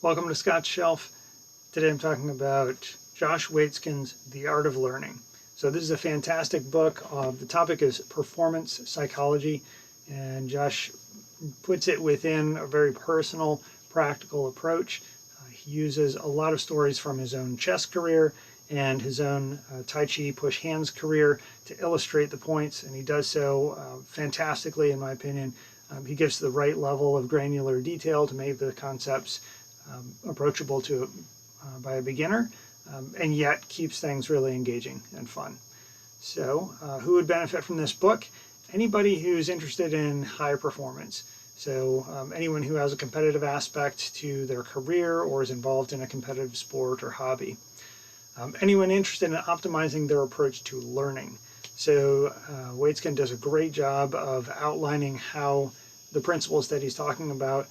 Welcome to Scott's Shelf. Today I'm talking about Josh Waitzkin's The Art of Learning. So this is a fantastic book. The topic is performance psychology, and Josh puts it within a very personal, practical approach. He uses a lot of stories from his own chess career and his own Tai Chi push hands career to illustrate the points, and he does so fantastically, in my opinion. He gives the right level of granular detail to make the concepts approachable to by a beginner, and yet keeps things really engaging and fun. So who would benefit from this book? Anybody who's interested in high performance. So anyone who has a competitive aspect to their career or is involved in a competitive sport or hobby. Anyone interested in optimizing their approach to learning. So Waitzkin does a great job of outlining how the principles that he's talking about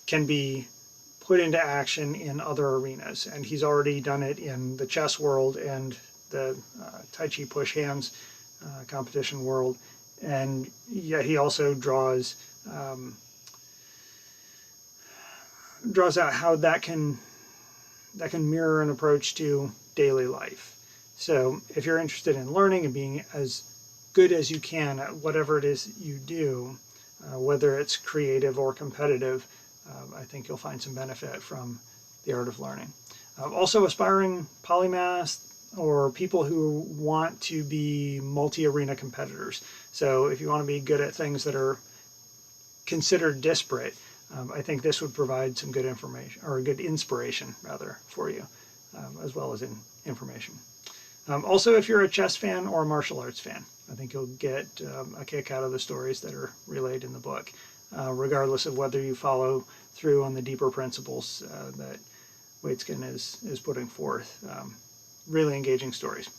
can be put into action in other arenas, and he's already done it in the chess world and the Tai Chi push hands competition world, and yet he also draws out how that can mirror an approach to daily life. So if you're interested in learning and being as good as you can at whatever it is you do, whether it's creative or competitive, I think you'll find some benefit from The Art of Learning. Also aspiring polymaths or people who want to be multi-arena competitors. So if you want to be good at things that are considered disparate, I think this would provide some good information, or good inspiration rather, for you, as well as information. Also, if you're a chess fan or a martial arts fan, I think you'll get a kick out of the stories that are relayed in the book, regardless of whether you follow through on the deeper principles that Waitzkin is putting forth. Really engaging stories.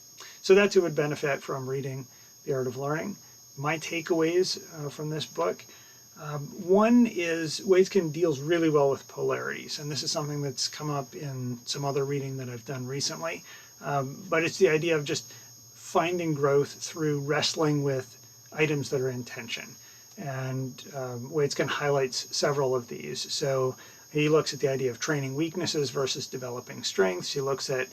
So that's who would benefit from reading The Art of Learning. My takeaways from this book. One is Waitzkin deals really well with polarities, and this is something that's come up in some other reading that I've done recently. But it's the idea of just finding growth through wrestling with items that are in tension. And Waitzkin highlights several of these. So he looks at the idea of training weaknesses versus developing strengths. He looks at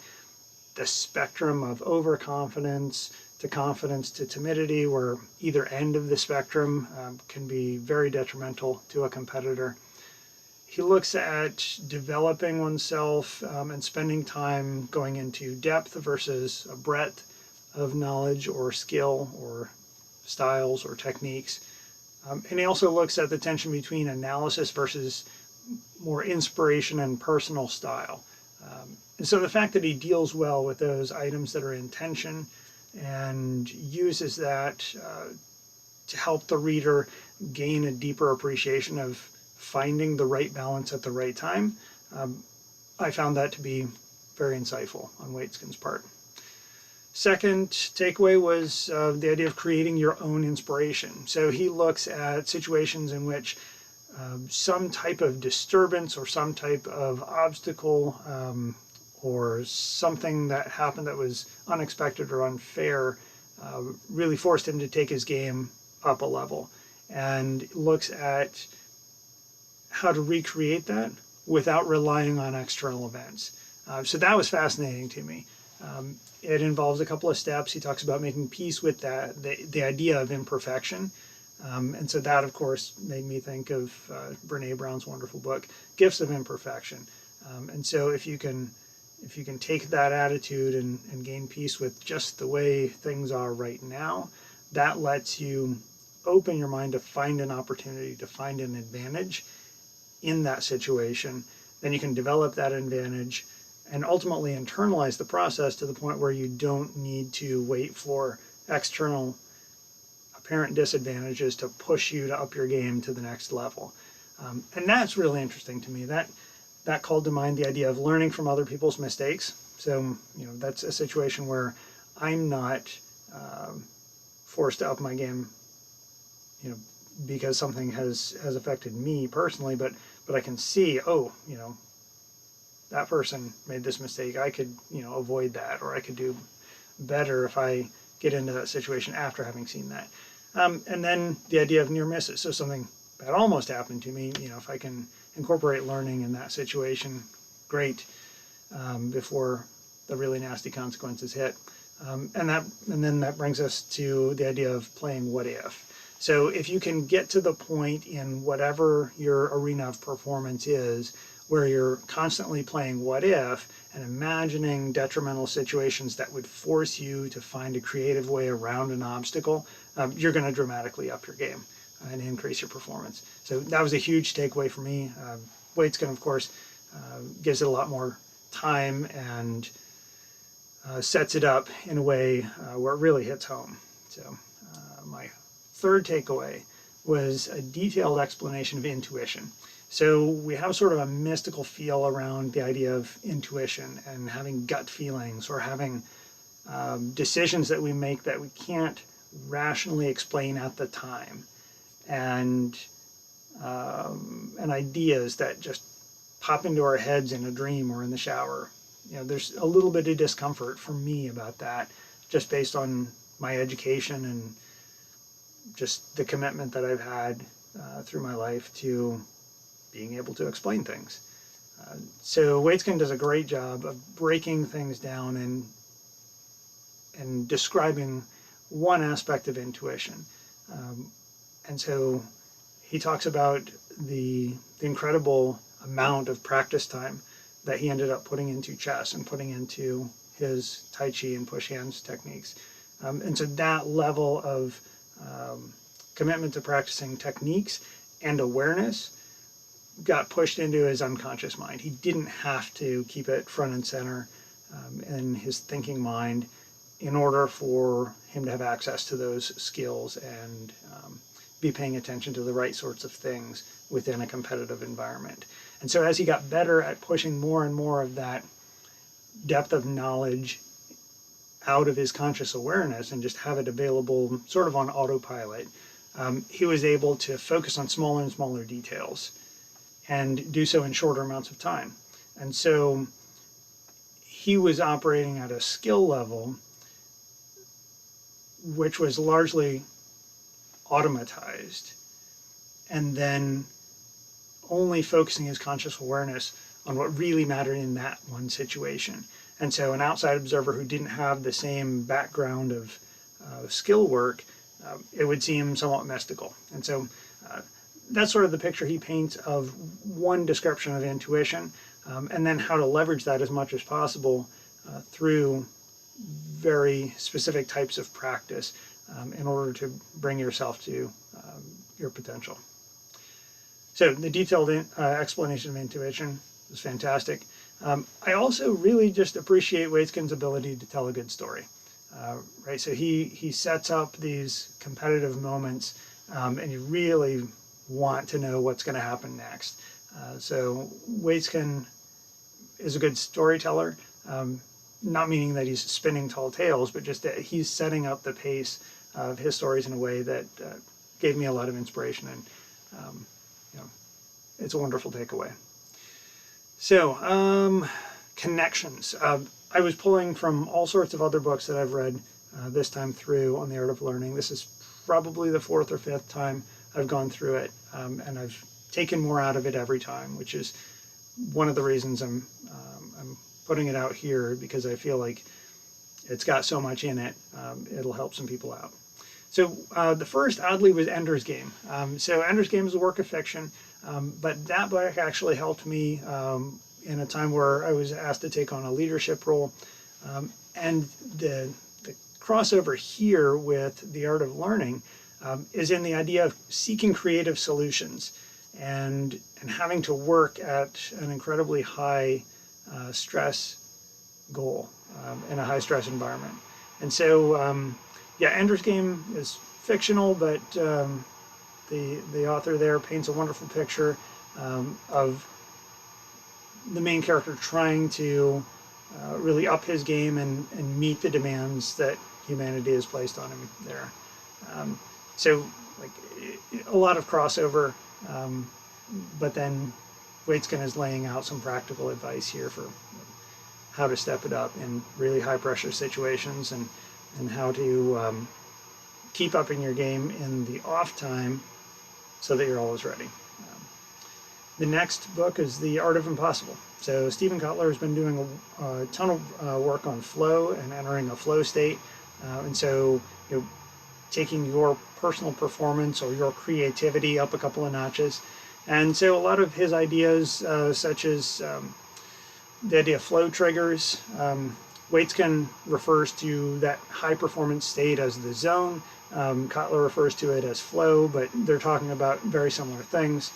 the spectrum of overconfidence to confidence to timidity, where either end of the spectrum can be very detrimental to a competitor. He looks at developing oneself and spending time going into depth versus a breadth of knowledge or skill or styles or techniques. And he also looks at the tension between analysis versus more inspiration and personal style. And so the fact that he deals well with those items that are in tension and uses that to help the reader gain a deeper appreciation of finding the right balance at the right time, I found that to be very insightful on Waitzkin's part. Second takeaway was the idea of creating your own inspiration. So he looks at situations in which some type of disturbance or some type of obstacle or something that happened that was unexpected or unfair really forced him to take his game up a level, and looks at how to recreate that without relying on external events. So that was fascinating to me. It involves a couple of steps. He talks about making peace with that, the idea of imperfection. And so that, of course, made me think of Brene Brown's wonderful book, Gifts of Imperfection. And so if you can take that attitude and gain peace with just the way things are right now, that lets you open your mind to find an opportunity, to find an advantage in that situation. Then you can develop that advantage and ultimately internalize the process to the point where you don't need to wait for external apparent disadvantages to push you to up your game to the next level. And that's really interesting to me. That called to mind the idea of learning from other people's mistakes. So, that's a situation where I'm not forced to up my game, because something has affected me personally, but I can see, that person made this mistake. I could, avoid that, or I could do better if I get into that situation after having seen that. And then the idea of near misses. So something that almost happened to me, if I can incorporate learning in that situation, great, before the really nasty consequences hit. And then that brings us to the idea of playing what if. So if you can get to the point in whatever your arena of performance is, where you're constantly playing what if and imagining detrimental situations that would force you to find a creative way around an obstacle, you're going to dramatically up your game and increase your performance. So that was a huge takeaway for me. Waitzkin, of course, gives it a lot more time and sets it up in a way where it really hits home. So my third takeaway was a detailed explanation of intuition. So we have sort of a mystical feel around the idea of intuition and having gut feelings, or having decisions that we make that we can't rationally explain at the time, and ideas that just pop into our heads in a dream or in the shower. There's a little bit of discomfort for me about that, just based on my education and just the commitment that I've had through my life to being able to explain things. So Waitzkin does a great job of breaking things down and describing one aspect of intuition. And so he talks about the incredible amount of practice time that he ended up putting into chess and putting into his Tai Chi and push hands techniques. And so that level of commitment to practicing techniques and awareness got pushed into his unconscious mind. He didn't have to keep it front and center in his thinking mind in order for him to have access to those skills and be paying attention to the right sorts of things within a competitive environment. And so as he got better at pushing more and more of that depth of knowledge out of his conscious awareness and just have it available sort of on autopilot, he was able to focus on smaller and smaller details and do so in shorter amounts of time. And so he was operating at a skill level which was largely automatized, and then only focusing his conscious awareness on what really mattered in that one situation. And so an outside observer who didn't have the same background of skill work, it would seem somewhat mystical. And so that's sort of the picture he paints of one description of intuition, and then how to leverage that as much as possible through very specific types of practice in order to bring yourself to your potential. So the detailed explanation of intuition was fantastic. I also really just appreciate Waitzkin's ability to tell a good story. Right, so he sets up these competitive moments, and you really want to know what's going to happen next. So Waitzkin is a good storyteller, not meaning that he's spinning tall tales, but just that he's setting up the pace of his stories in a way that gave me a lot of inspiration, and it's a wonderful takeaway. So connections. I was pulling from all sorts of other books that I've read this time through on the art of learning. This is probably the fourth or fifth time I've gone through it, and I've taken more out of it every time, which is one of the reasons I'm putting it out here, because I feel like it's got so much in it, it'll help some people out. So the first, oddly, was Ender's Game. So Ender's Game is a work of fiction, but that book actually helped me in a time where I was asked to take on a leadership role. And the crossover here with the art of learning is in the idea of seeking creative solutions and having to work at an incredibly high stress goal in a high stress environment. And so, yeah, Ender's Game is fictional, but the author there paints a wonderful picture of the main character trying to really up his game and meet the demands that humanity has placed on him there. So, like, a lot of crossover, but then Waitzkin is laying out some practical advice here for how to step it up in really high pressure situations, and how to keep up in your game in the off time so that you're always ready. The next book is The Art of Impossible. So Stephen Kotler has been doing a ton of work on flow and entering a flow state. And so, taking your personal performance or your creativity up a couple of notches. And so a lot of his ideas, such as the idea of flow triggers, Waitzkin refers to that high performance state as the zone. Kotler refers to it as flow, but they're talking about very similar things.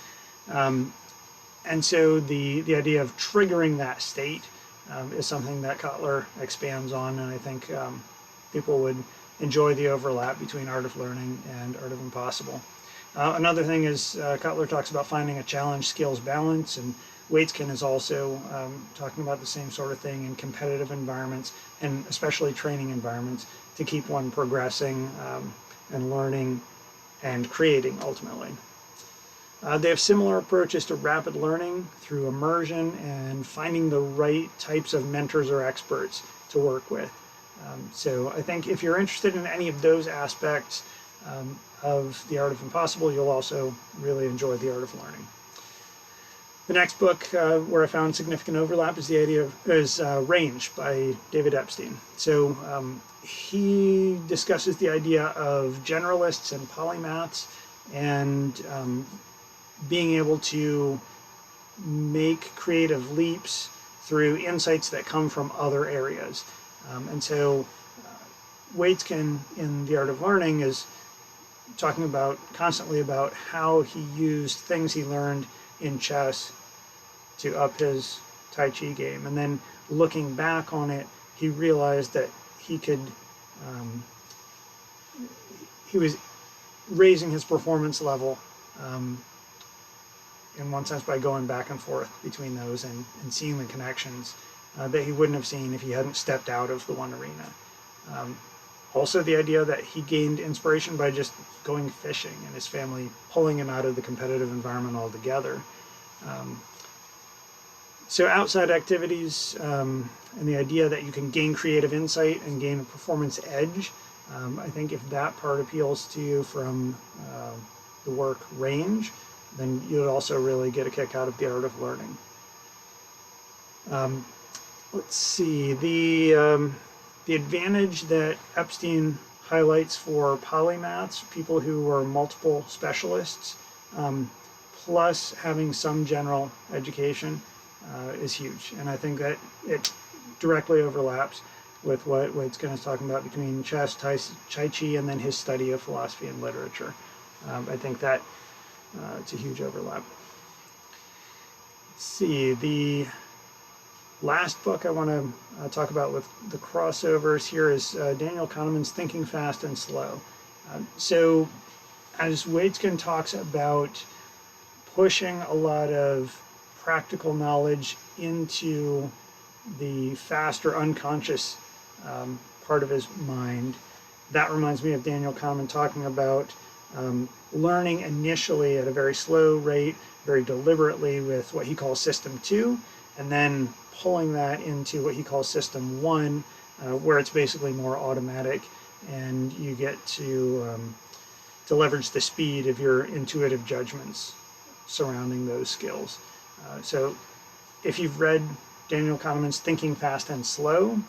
And so the idea of triggering that state is something that Kotler expands on, and I think people would enjoy the overlap between Art of Learning and Art of Impossible. Another thing is Kotler talks about finding a challenge skills balance, and Waitzkin is also talking about the same sort of thing in competitive environments, and especially training environments, to keep one progressing and learning and creating ultimately. They have similar approaches to rapid learning through immersion and finding the right types of mentors or experts to work with. So I think if you're interested in any of those aspects of The Art of Impossible, you'll also really enjoy The Art of Learning. The next book where I found significant overlap is Range by David Epstein. So he discusses the idea of generalists and polymaths, and being able to make creative leaps through insights that come from other areas. And so Waitzkin in The Art of Learning is talking constantly about how he used things he learned in chess to up his Tai Chi game. And then looking back on it, he realized that he was raising his performance level in one sense by going back and forth between those and seeing the connections that he wouldn't have seen if he hadn't stepped out of the one arena. Also the idea that he gained inspiration by just going fishing and his family pulling him out of the competitive environment altogether. So outside activities and the idea that you can gain creative insight and gain a performance edge, I think if that part appeals to you from the work Range, then you'll also really get a kick out of The Art of Learning. Let's see, the advantage that Epstein highlights for polymaths, people who are multiple specialists, plus having some general education, is huge. And I think that it directly overlaps with what Waitzkin is talking about between chess, Tai Chi, and then his study of philosophy and literature. I think that it's a huge overlap. Let's see, the last book I want to talk about with the crossovers here is Daniel Kahneman's Thinking Fast and Slow. So as Waitzkin talks about pushing a lot of practical knowledge into the faster unconscious part of his mind, that reminds me of Daniel Kahneman talking about learning initially at a very slow rate, very deliberately with what he calls System 2, and then pulling that into what he calls System 1, where it's basically more automatic, and you get to leverage the speed of your intuitive judgments surrounding those skills. So if you've read Daniel Kahneman's Thinking Fast and Slow,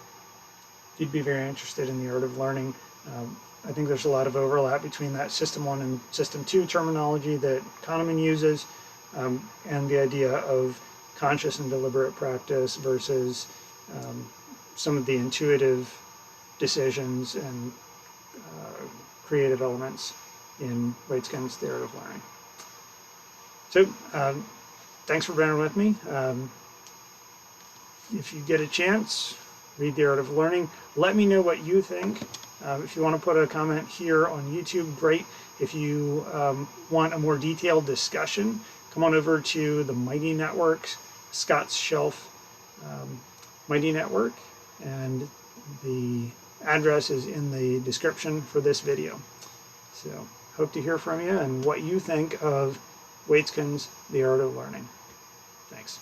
you'd be very interested in The Art of Learning. I think there's a lot of overlap between that System 1 and System 2 terminology that Kahneman uses, and the idea of conscious and deliberate practice versus some of the intuitive decisions and creative elements in Waitzkin's The Art of Learning. So thanks for bearing with me. If you get a chance, read The Art of Learning. Let me know what you think. If you want to put a comment here on YouTube, great. If you want a more detailed discussion, come on over to the Mighty Network's Scott's Shelf Mighty Network, and the address is in the description for this video. So hope to hear from you and what you think of Waitzkin's The Art of Learning. Thanks.